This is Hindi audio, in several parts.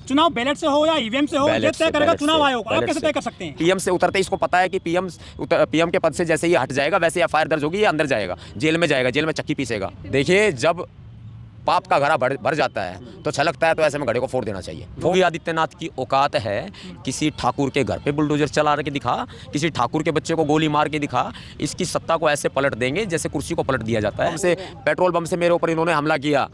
चुनाव बैलेट से हो या ईवीएम से हो, ये तय करेगा चुनाव आयोग। आप कैसे तय कर सकते हैं? पीएम से उतरते इसको पता है कि पीएम के पद से जैसे ही हट जाएगा वैसे एफआईआर दर्ज होगी, ये अंदर जाएगा, जेल में जाएगा, जेल में चक्की पीसेगा। देखिए, जब पाप का घड़ा भर जाता है तो छलकता है, तो ऐसे में घड़े को फोड़ देना चाहिए। योगी आदित्यनाथ की औकात है किसी ठाकुर के घर पे बुलडोजर चला के दिखा, किसी ठाकुर के बच्चे को गोली मार के दिखा। इसकी सत्ता को ऐसे पलट देंगे जैसे कुर्सी को पलट दिया जाता है। जैसे पेट्रोल बम से मेरे ऊपर इन्होंने हमला किया,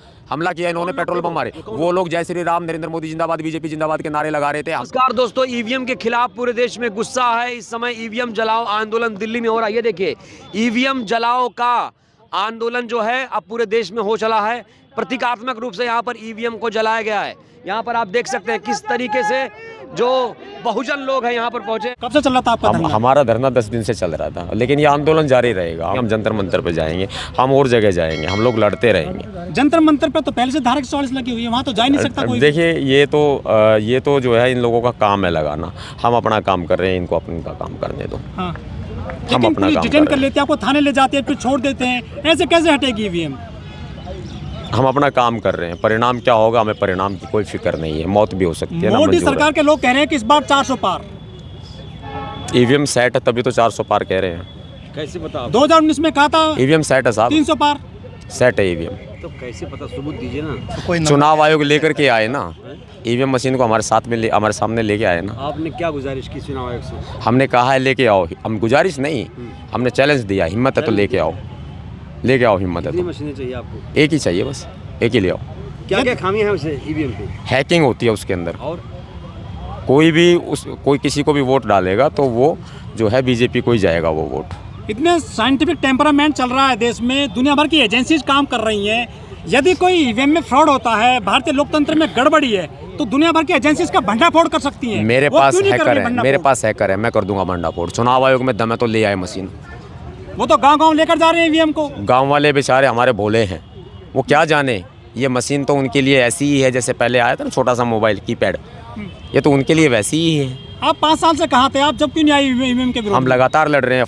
इन्होंने पेट्रोल बम मारे। वो लोग जय श्री राम, नरेंद्र मोदी जिंदाबाद, बीजेपी जिंदाबाद के नारे लगा रहे थे। नमस्कार दोस्तों, ईवीएम के खिलाफ पूरे देश में गुस्सा है। इस समय ईवीएम जलाओ आंदोलन दिल्ली में हो रहा है। ये देखिए, ईवीएम जलाओ का आंदोलन जो है अब पूरे देश में हो चला है। प्रतीकात्मक रूप से यहाँ पर ईवीएम को जलाया गया है। यहाँ पर आप देख सकते हैं किस तरीके से जो बहुजन लोग हैं यहाँ पर पहुंचे। कब से चल रहा था आपका धरना? हमारा धरना 10 दिन से चल रहा था, लेकिन ये आंदोलन जारी रहेगा। हम जंतर मंतर पे जाएंगे, हम और जगह जाएंगे, हम लोग लड़ते रहेंगे। जंतर मंतर पे तो पहले से धारा 144 लगी हुई है, वहाँ तो जा ही नहीं सकता कोई। देखिए, ये तो जो है इन लोगों का काम है लगाना। हम अपना काम कर रहे हैं, इनको अपना काम करने दो। हाँ, हम अपना काम डिटेन कर लेते हैं, आपको थाने ले जाते हैं, फिर छोड़ देते हैं। ऐसे कैसे हटेगी ईवीएम? हम अपना काम कर रहे हैं, परिणाम क्या होगा हमें परिणाम की कोई फिक्र नहीं है। मौत भी हो सकती है। मोदी सरकार के लोग कह रहे हैं कि इस बार 400 पार। ईवीएम सेट है तभी तो 400 पार कह रहे हैं। कैसे बताओ? 2019 में कहा था ईवीएम सेट है साहब, 300 पार सेट है ईवीएम। तो कैसे पता? सबूत दीजिए ना। चुनाव आयोग लेकर के आए ना ईवीएम मशीन को, हमारे साथ में हमारे सामने लेके आए ना। आपने क्या गुजारिश की चुनाव आयोग से? हमने कहा है लेके आओ। हम गुजारिश नहीं, हमने चैलेंज दिया, हिम्मत है तो लेके आओ, लेके आओ, हिम्मत है कितनी तो। मशीनें चाहिए आपको? एक ही चाहिए बस, एक ही ले आओ। क्या क्या खामियां हैं उसे ईवीएम पे? हैकिंग होती है उसके अंदर। और कोई किसी को भी वोट डालेगा तो वो जो है बीजेपी को ही जाएगा वो वोट। इतने साइंटिफिक टेम्परामेंट चल रहा है देश में, दुनिया भर की एजेंसीज काम कर रही हैं। यदि कोई ईवीएम में फ्रॉड होता है, भारतीय लोकतंत्र में गड़बड़ी है, तो दुनिया भर की एजेंसीज का भंडाफोड़ कर सकती हैं। मेरे पास हैकर है, मैं कर दूंगा भंडाफोड़। चुनाव आयोग में दम है तो ले आए मशीन। वो तो गांव-गांव लेकर जा रहे हैं ईवीएम को। गांव वाले बेचारे हमारे भोले हैं, वो क्या जाने। ये मशीन तो उनके लिए ऐसी ही है जैसे पहले आया था ना छोटा सा मोबाइल कीपैड, ये तो उनके लिए वैसी ही है। आप 5 साल से कहाँ थे आप, जब क्यों नहीं आई ईवीएम के विरोध? हम लगातार लड़ रहे हैं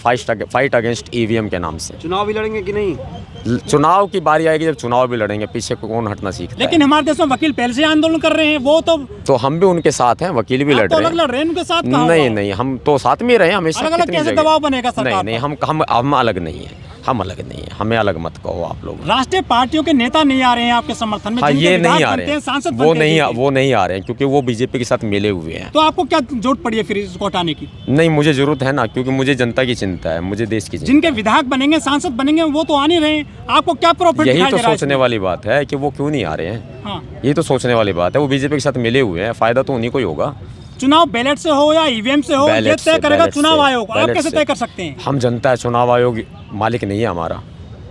फाइट अगेंस्ट ईवीएम के नाम से। चुनाव भी लड़ेंगे कि नहीं? चुनाव की बारी आएगी जब चुनाव भी लड़ेंगे, पीछे को कौन हटना सीखता है। लेकिन हमारे देश में वकील पहले से आंदोलन कर रहे हैं, वो तो हम भी उनके साथ हैं, वकील भी लड़ रहे हैं। लड़ रहे हैं उनके साथ? नहीं, हम तो साथ में रहे हैं हमेशा। अलग-अलग कैसे दबाव बनेगा सरकार? नहीं, हम अलग नहीं है, हम अलग नहीं है, हमें अलग मत कहो आप लोग। राष्ट्रीय पार्टियों के नेता नहीं आ रहे हैं आपके समर्थन में? हाँ, ये नहीं आ रहे हैं, सांसद वो नहीं आ रहे हैं क्योंकि वो बीजेपी के साथ मिले हुए हैं। तो आपको क्या जरूरत पड़ी है फिर इसको हटाने की? नहीं, मुझे जरूरत है ना, क्योंकि मुझे जनता की चिंता है, मुझे देश की चिंता। जिनके विधायक बनेंगे, सांसद बनेंगे, वो तो आ नहीं रहे। आपको क्या प्रॉफिट? यही तो सोचने वाली बात है कि वो क्यों नहीं आ रहे हैं। हाँ, ये तो सोचने वाली बात है। वो बीजेपी के साथ मिले हुए हैं, फायदा तो उन्हीं को ही होगा। चुनाव बैलेट से हो या ईवीएम से हो, ये तय करेगा चुनाव आयोग। आप कैसे तय कर सकते हैं? हम जनता है, चुनाव आयोग मालिक नहीं है हमारा।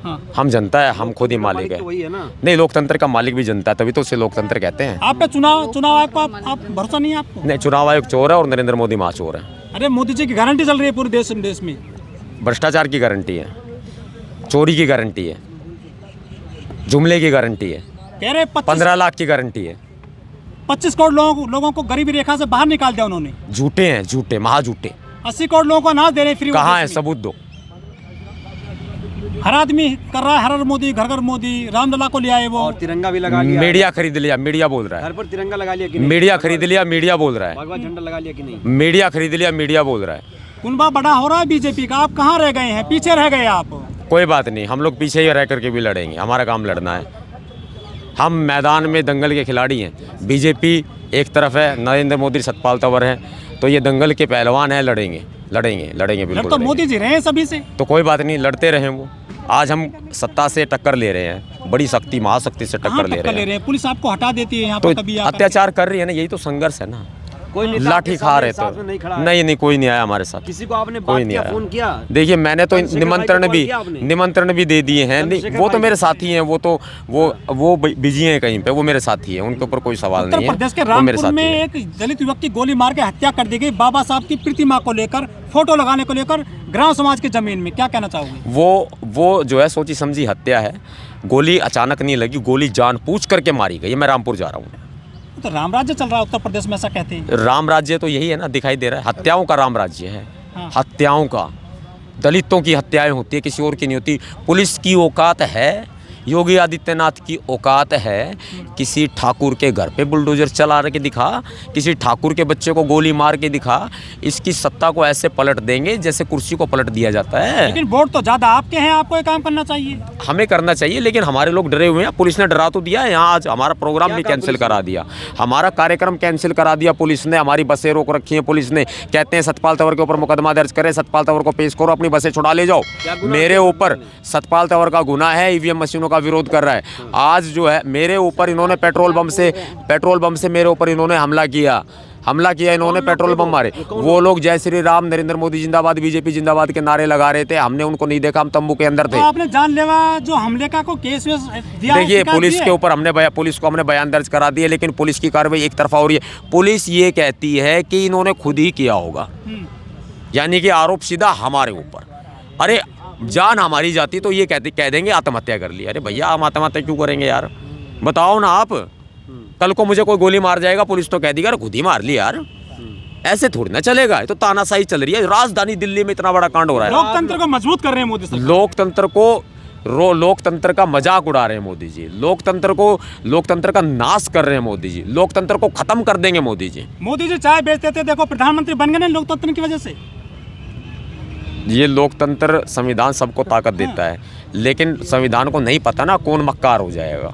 हाँ। हम जनता है, हम खुद ही मालिक है। तो वही है ना? नहीं, लोकतंत्र का मालिक भी जनता है, तभी तो उसे लोकतंत्र कहते हैं। आपका चुनाव आयोग को आप भरोसा नहीं है आपको? नहीं, चुनाव आयोग चोर है और नरेंद्र मोदी महाचोर है। अरे मोदी जी की गारंटी चल रही है पूरे देश में। भ्रष्टाचार की गारंटी है, चोरी की गारंटी है, जुमले की गारंटी है, कह रहे 15 लाख की गारंटी है। 25 करोड़ लोगों को गरीबी रेखा से बाहर निकाल दिया उन्होंने। झूठे हैं, झूठे, महाझूठे। 80 करोड़ लोगों को अनाज दे रहे फ्री। कहाँ है सबूत दो? हर आदमी कर रहा है, हर मोदी, घर घर मोदी, रामलला को ले आए वो। और तिरंगा भी लगा लिया। मीडिया खरीद लिया, मीडिया बोल रहा है। घर पर तिरंगा लगा लिया कि नहीं? मीडिया खरीद लिया, मीडिया बोल रहा है। भगवा झंडा लगा लिया कि नहीं? मीडिया खरीद लिया, मीडिया बोल रहा है। कुनबा बड़ा हो रहा है बीजेपी का। आप कहाँ रह गए हैं? पीछे रह गए आप। कोई बात नहीं, हम लोग पीछे ही रह करके भी लड़ेंगे, हमारा काम लड़ना है। हम मैदान में दंगल के खिलाड़ी हैं। बीजेपी एक तरफ है, नरेंद्र मोदी सतपाल तंवर है, तो ये दंगल के पहलवान हैं। लड़ेंगे बिल्कुल। तो मोदी जी रहे हैं सभी से, तो कोई बात नहीं, लड़ते रहे वो। आज हम सत्ता से टक्कर ले रहे हैं, बड़ी शक्ति, महाशक्ति से टक्कर ले रहे हैं। पुलिस आपको हटा देती है यहाँ तो पर कभी अत्याचार कर रही है ना, यही तो संघर्ष है ना। कोई नेता लाठी खा रहे तो नहीं, कोई नहीं आया हमारे साथ। किसी को आपने कोई नहीं आया, फोन किया? देखिए, मैंने तो निमंत्रण भी दे दिए हैं। वो तो मेरे साथी हैं, वो बिजी हैं कहीं पे, वो मेरे साथी हैं, उनके ऊपर कोई सवाल नहीं है। उत्तर प्रदेश के रामपुर में एक दलित युवक की गोली मार के हत्या कर दी गई, बाबा साहब की प्रतिमा को लेकर, फोटो लगाने को लेकर, ग्राम समाज की जमीन में। क्या कहना चाहोगे? वो जो है सोची समझी हत्या है। गोली अचानक नहीं लगी, गोली जानबूझ करके मारी गई। मैं रामपुर जा रहा हूँ। तो राम राज्य चल रहा है उत्तर प्रदेश में, ऐसा कहते हैं। राम राज्य तो यही है ना, दिखाई दे रहा है। हत्याओं का राम राज्य है। हाँ। हत्याओं का, दलितों की हत्याएं होती है, किसी और की नहीं होती। पुलिस की औकात है योगी आदित्यनाथ की औकात है किसी ठाकुर के घर पे बुलडोजर चला के दिखा, किसी ठाकुर के बच्चे को गोली मार के दिखा। इसकी सत्ता को ऐसे पलट देंगे जैसे कुर्सी को पलट दिया जाता है। लेकिन वोट तो ज्यादा आपके हैं, आपको ये काम करना चाहिए। हमें करना चाहिए, लेकिन हमारे लोग डरे हुए हैं। पुलिस ने डरा तो दिया है, यहाँ आज हमारा प्रोग्राम भी कैंसिल करा दिया, हमारा कार्यक्रम कैंसिल करा दिया पुलिस ने। हमारी बसें रोक रखी हैं पुलिस ने, कहते हैं सतपाल तंवर के ऊपर मुकदमा दर्ज करें, सतपाल तंवर को पेश करो, अपनी बसें छुड़ा ले जाओ। मेरे ऊपर सतपाल तंवर का गुनाह है, ईवीएम मशीनों का विरोध कर रहा है। आज जो है मेरे ऊपर इन्होंने पेट्रोल बम से मेरे ऊपर इन्होंने हमला किया इन्होंने पेट्रोल बम मारे। वो लोग जय श्री राम, नरेंद्र मोदी जिंदाबाद, बीजेपी जिंदाबाद के नारे लगा रहे थे। हमने उनको नहीं देखा, हम तंबू के अंदर थे। तो आपने जानलेवा जो हमले का को केस दिया? देखिए पुलिस के ऊपर पुलिस को हमने बयान दर्ज करा दिया, लेकिन पुलिस की कार्रवाई एक तरफा हो रही है। पुलिस ये कहती है कि इन्होंने खुद ही किया होगा, यानी कि आरोप सीधा हमारे ऊपर। अरे जान हमारी जाती तो ये कह देंगे आत्महत्या कर ली। अरे भैया हम आत्महत्या क्यों करेंगे यार, बताओ ना आप। कल को मुझे कोई गोली मार जाएगा, पुलिस तो कह देगी यार खुद ही मार ली यार। ऐसे थोड़ी ना चलेगा, ये तो तानाशाही चल रही है। राजधानी दिल्ली में इतना बड़ा कांड हो रहा है। लोकतंत्र को मजबूत कर रहे हैं मोदी सरकार। लोकतंत्र का मजाक उड़ा रहे हैं मोदी जी। लोकतंत्र का नाश कर रहे हैं मोदी जी। लोकतंत्र को खत्म कर देंगे मोदी जी। मोदी जी चाय बेचते थे, देखो प्रधानमंत्री बन गए ना लोकतंत्र की वजह से। ये लोकतंत्र, संविधान सबको ताकत देता है, लेकिन संविधान को नहीं पता ना कौन मक्कार हो जाएगा।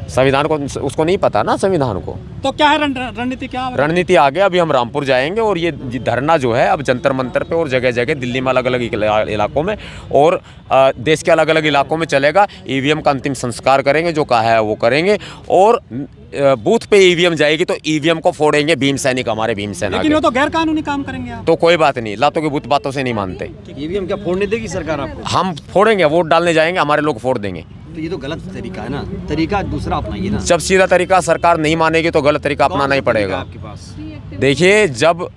संविधान को उसको नहीं पता ना संविधान को। तो क्या है रणनीति, क्या रणनीति? आगे अभी हम रामपुर जाएंगे और ये धरना जो है अब जंतर मंतर पे और जगह जगह दिल्ली में अलग अलग इलाकों में और देश के अलग अलग इलाकों में चलेगा। ईवीएम का अंतिम संस्कार करेंगे, जो कहा है वो करेंगे। और बूथ पे ईवीएम जाएगी तो ईवीएम को फोड़ेंगे भीम सैनिक, हमारे भीम सेना। लेकिन वो तो गैर कानूनी काम करेंगे आप। तो कोई बात नहीं, लातों के भूत बातों से नहीं मानते। ईवीएम क्या फोड़ने देगी सरकार आपको? हम फोड़ेंगे, वोट डालने जाएंगे, हमारे लोग फोड़ देंगे। तो ये तो गलत तरीका है ना, तरीका दूसरा अपनाइए ना। जब सीधा तरीका सरकार नहीं मानेगी तो गलत तरीका अपनाना ही पड़ेगा। आपके पास देखिए, जब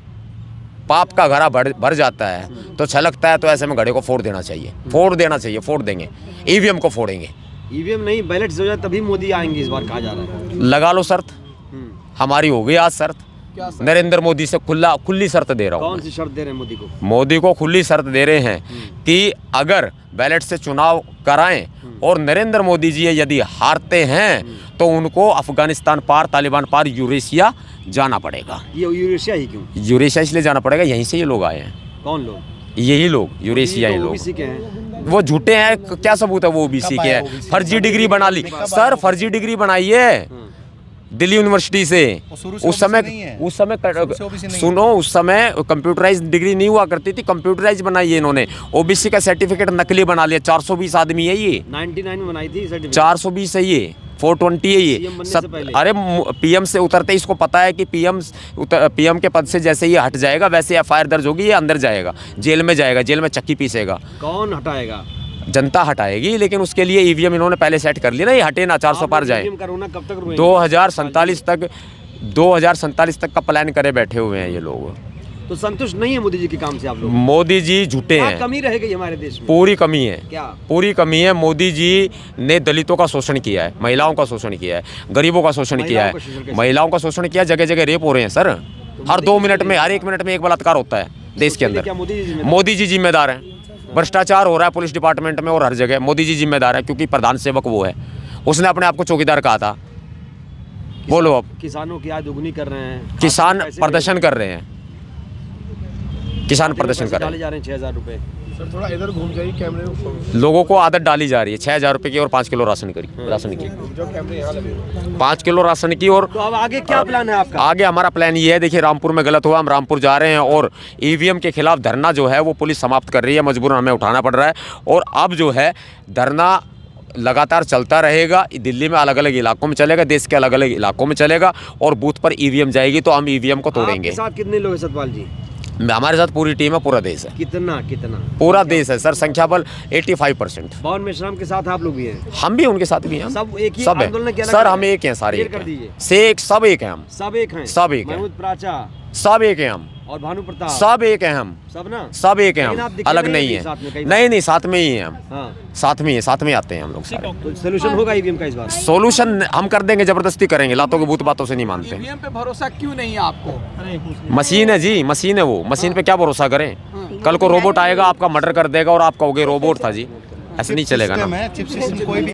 पाप का घड़ा भर जाता है तो छलकता है, तो ऐसे में घड़े को फोड़ देना चाहिए, फोड़ देंगे। ईवीएम को फोड़ेंगे। ईवीएम नहीं, बैलेट से हो जाए तभी मोदी आएंगे इस बार, कहा जा रहा है। लगा लो शर्त, हमारी हो गई आज शर्त। नरेंद्र मोदी से खुली शर्त दे रहा हूँ। कौन सी शर्त दे रहे हैं मोदी को? मोदी को खुली शर्त दे रहे हैं कि अगर बैलेट से चुनाव कराएं और नरेंद्र मोदी जी यदि हारते हैं तो उनको अफगानिस्तान पार, तालिबान पार, यूरेशिया जाना पड़ेगा। ये यूरेशिया ही क्यों? यूरेशिया इसलिए जाना पड़ेगा, यहीं से ये लोग आए हैं। कौन लोग? यही लोग, यूरेशियाई लोग। ओबीसी के हैं। वो झूठे हैं, क्या सबूत है वो ओबीसी के हैं? फर्जी डिग्री बना ली सर, फर्जी डिग्री बनाई है दिल्ली यूनिवर्सिटी से। उस समय कंप्यूटराइज डिग्री नहीं हुआ करती थी, कंप्यूटराइज बनाई है इन्होंने। ओबीसी का सर्टिफिकेट नकली बना लिया। 420 आदमी है ये, 99 में बनाई थी सर्टिफिकेट। 420 है ये, 420 है ये। अरे पीएम से उतरते ही इसको पता है कि पीएम के पद से जैसे ये हट जाएगा वैसे एफआईआर दर्ज होगी, ये अंदर जाएगा, जेल में जाएगा, जेल में चक्की पीसेगा। कौन हटाएगा? जनता हटाएगी, लेकिन उसके लिए ईवीएम इन्होंने पहले सेट कर लिया ना, ये हटे ना, 400 पार जाए। 2047 तक का प्लान करे बैठे हुए हैं ये लोग। तो संतुष्ट नहीं है मोदी जी के काम से आप लोग? मोदी जी झूठे हैं। कमी रह गई हमारे देश में? पूरी कमी है। क्या पूरी कमी है? मोदी जी ने दलितों का शोषण किया है, महिलाओं का शोषण किया है, गरीबों का शोषण किया है। महिलाओं का शोषण किया, जगह जगह रेप हो रहे हैं सर। हर 2 मिनट में, हर 1 मिनट में एक बलात्कार होता है देश के अंदर। मोदी जी जिम्मेदार हैं। भ्रष्टाचार हो रहा है पुलिस डिपार्टमेंट में और हर जगह, मोदी जी जिम्मेदार है, क्योंकि प्रधान सेवक वो है। उसने अपने आप को चौकीदार कहा था। बोलो अब। किसानों की आय दुगनी कर रहे हैं, किसान प्रदर्शन कर रहे हैं, किसान प्रदर्शन कर रहे हैं। जा रहे हैं 6000 रुपए। सर थोड़ा इधर घूम जाइए, कैमरे को। लोगों को आदत डाली जा रही है 6000 रुपये की और 5 किलो राशन की। जो कैमरे यहाँ लगे 5 किलो राशन की। और तो अब आगे क्या प्लान है आपका? आगे हमारा प्लान ये है, देखिए रामपुर में गलत हुआ, हम रामपुर जा रहे हैं और ईवीएम के खिलाफ धरना जो है वो पुलिस समाप्त कर रही है, मजबूरन हमें उठाना पड़ रहा है। और अब जो है धरना लगातार चलता रहेगा, दिल्ली में अलग अलग इलाकों में चलेगा, देश के अलग अलग इलाकों में चलेगा। और बूथ पर ईवीएम जाएगी तो हम ईवीएम को तोड़ेंगे। आपके साथ कितने लोग हैं सतपाल जी? हमारे साथ पूरी टीम है, पूरा देश है। कितना पूरा देश है सर, संख्या बल 85%। भवन मेश्राम के साथ आप लोग भी हैं? हम भी उनके साथ भी हैं। सब एक ही सब आंदोलन है सर, हम एक हैं, सारे एक हैं। सब एक हैं हम। सब एक हैं? सब एक हैं। महमूद प्राचा सब एक हैं हम। और भानु प्रताप सब एक हैं हम। सब ना? सब एक हैं लेकिन आप हम, दिखे अलग नहीं नहीं साथ में है। कहीं नहीं, साथ में ही हैं हम। हाँ। साथ में ही, साथ में आते हैं हम लोग सारे। तो सोल्यूशन होगा ईवीएम का इस बार? सोल्यूशन हम कर देंगे, जबरदस्ती करेंगे, लातों के भूत बातों से नहीं मानते। ईवीएम पे भरोसा क्यों नहीं है आपको? मशीन है जी, मशीन है वो, मशीन पे क्या भरोसा करें? कल को रोबोट आएगा, आपका मर्डर कर देगा और आप कहोगे रोबोट था जी। ऐसे नहीं चलेगा ना।